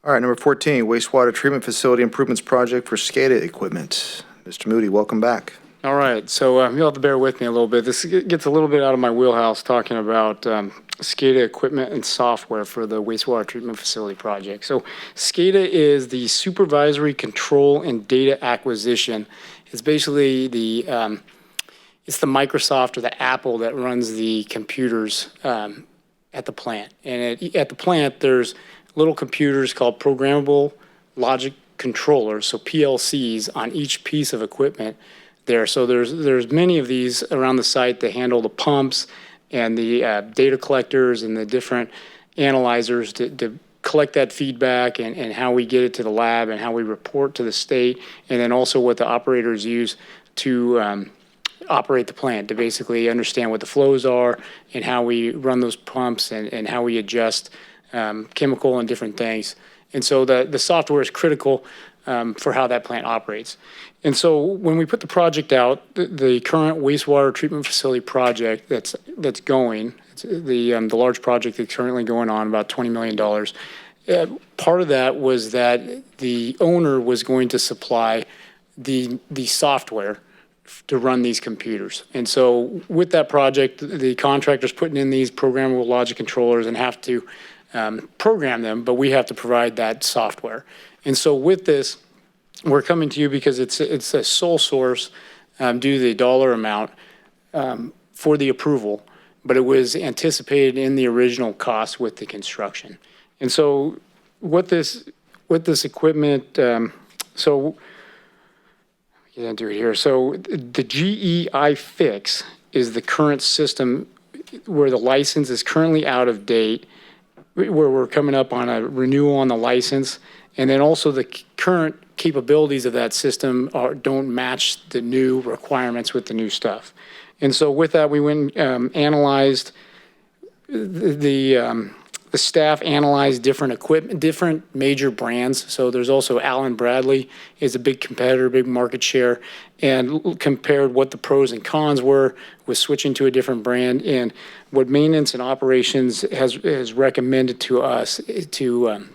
All right, number 14, wastewater treatment facility improvements project for SCADA equipment. Mr. Moody, welcome back. All right, so you'll have to bear with me a little bit. This gets a little bit out of my wheelhouse talking about SCADA equipment and software for the wastewater treatment facility project. So SCADA is the supervisory control and data acquisition. It's basically it's the Microsoft or the Apple that runs the computers at the plant. And at the plant, there's little computers called programmable logic controllers, so PLCs, on each piece of equipment there. So there's many of these around the site that handle the pumps and the data collectors and the different analyzers to collect that feedback and how we get it to the lab and how we report to the state, and then also what the operators use to operate the plant, to basically understand what the flows are and how we run those pumps and how we adjust chemical and different things. And so the software is critical for how that plant operates. And so when we put the project out, the current wastewater treatment facility project that's going, it's the large project that's currently going on, about $20 million. Part of that was that the owner was going to supply the software to run these computers. And so with that project, the contractor's putting in these programmable logic controllers and have to program them, but we have to provide that software. And so with this, we're coming to you because it's a sole source due to the dollar amount for the approval, but it was anticipated in the original cost with the construction. And so what this equipment, so get into it here. So the GEI fix is the current system where the license is currently out of date, where we're coming up on a renewal on the license. And then also the current capabilities of that system don't match the new requirements with the new stuff. And so with that, we went and analyzed the staff analyzed different equipment, different major brands. So there's also Allen Bradley is a big competitor, big market share, and compared what the pros and cons were with switching to a different brand, and what maintenance and operations has recommended to us to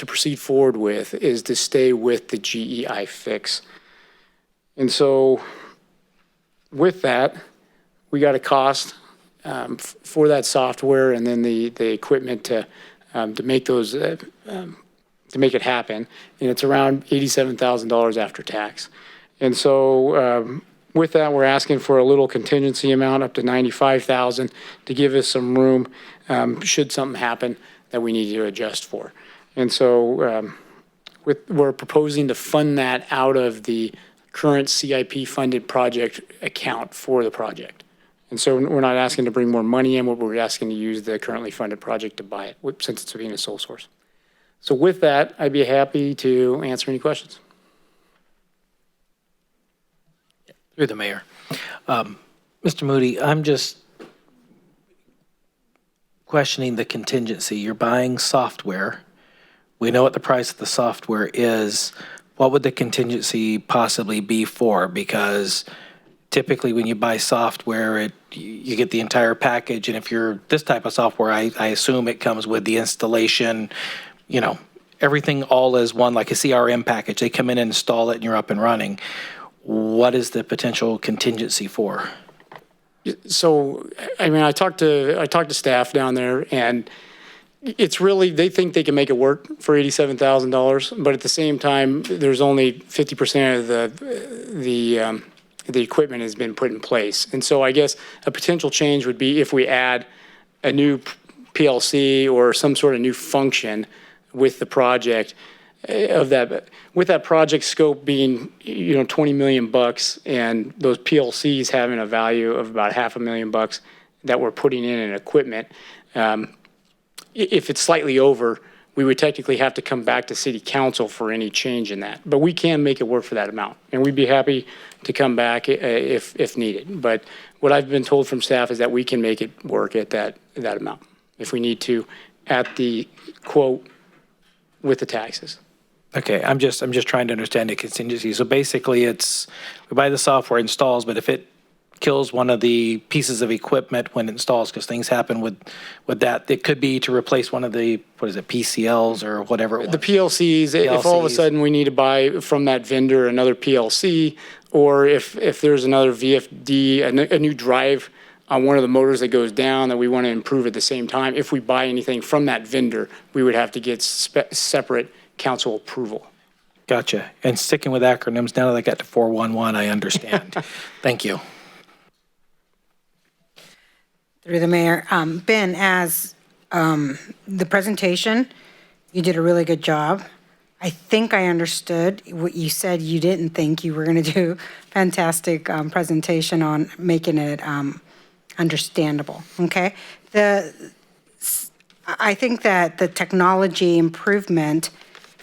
proceed forward with is to stay with the GEI fix. And so with that, we got a cost for that software and then the equipment to make those to make it happen, and it's around $87,000 after tax. And so with that, we're asking for a little contingency amount up to $95,000 to give us some room should something happen that we need to adjust for. And so we're proposing to fund that out of the current CIP funded project account for the project. And so we're not asking to bring more money in, we're asking to use the currently funded project to buy it, since it's being a sole source. So with that, I'd be happy to answer any questions. Through the mayor. Mr. Moody, I'm just questioning the contingency. You're buying software. We know what the price of the software is. What would the contingency possibly be for? Because typically when you buy software, you get the entire package. And if you're this type of software, I assume it comes with the installation, you know, everything all as one, like a CRM package. They come in and install it and you're up and running. What is the potential contingency for? So, I mean, I talked to staff down there, and it's really, they think they can make it work for $87,000, but at the same time, there's only 50% of the equipment has been put in place. And so I guess a potential change would be if we add a new PLC or some sort of new function with the project of that, with that project scope being, you know, 20 million bucks, and those PLCs having a value of about $500,000 that we're putting in equipment. If it's slightly over, we would technically have to come back to city council for any change in that, but we can make it work for that amount, and we'd be happy to come back if needed. But what I've been told from staff is that we can make it work at that amount if we need to, at the quote with the taxes. Okay, I'm just trying to understand the contingency. So basically it's, we buy the software, installs, but if it kills one of the pieces of equipment when it installs, because things happen with that. It could be to replace one of the, what is it, PCLs or whatever it was. The PLCs, if all of a PLCs. sudden we need to buy from that vendor another PLC, or if there's another VFD, a new drive on one of the motors that goes down that we want to improve at the same time, if we buy anything from that vendor, we would have to get separate council approval. Gotcha. And sticking with acronyms, now that I got to 411, I understand. Thank you. Through the mayor, Ben, as the presentation, you did a really good job. I think I understood what you said. You didn't think you were going to do fantastic presentation on making it understandable. Okay, I think that the technology improvement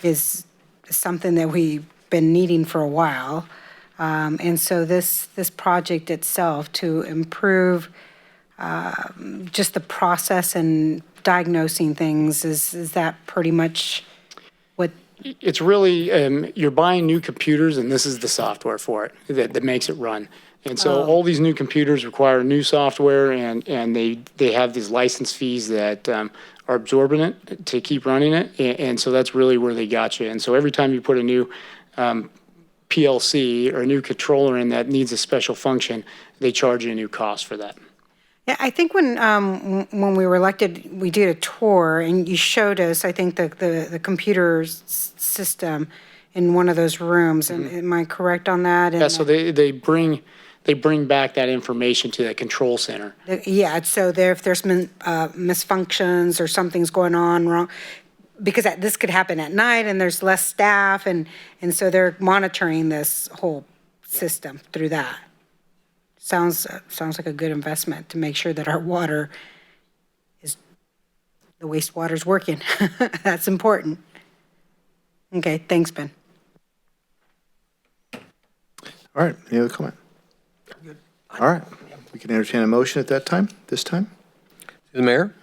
is something that we've been needing for a while, and so this project itself to improve just the process and diagnosing things, is that pretty much what? It's really, you're buying new computers, and this is the software for it that makes it run. And so all these new computers require new software, and they have these license fees that are absorbent to keep running it. And so that's really where they got you. And so every time you put a new PLC or a new controller in that needs a special function, they charge you a new cost for that. Yeah, I think when we were elected, we did a tour, and you showed us, I think, the computer system in one of those rooms. And am I correct on that? Yeah, so they bring back that information to the control center. Yeah, so if there's misfunctions or something's going on wrong, because this could happen at night and there's less staff, and so they're monitoring this whole system through that. Sounds like a good investment to make sure that our water the wastewater's working. That's important. Okay, thanks, Ben. All right, any other comment? All right, we can entertain a motion at this time. To the mayor,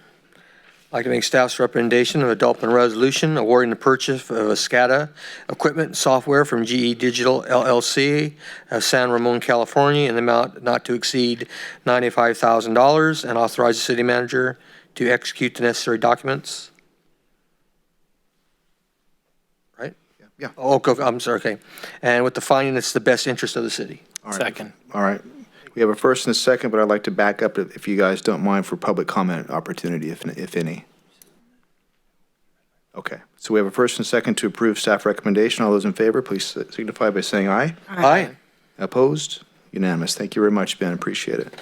I'd like to make staff's recommendation of adopting a resolution awarding the purchase of a SCADA equipment and software from GE Digital LLC of San Ramon, California, in the amount not to exceed $95,000, and authorize the city manager to execute the necessary documents. Right? Yeah. Oh, okay, I'm sorry, okay. And with the finding it's the best interest of the city. All right. Second. All right. We have a first and a second, but I'd like to back up if you guys don't mind for public comment opportunity, if any. Okay, so we have a first and a second to approve staff recommendation. All those in favor, please signify by saying aye. Aye. Opposed? Unanimous. Thank you very much, Ben. Appreciate it.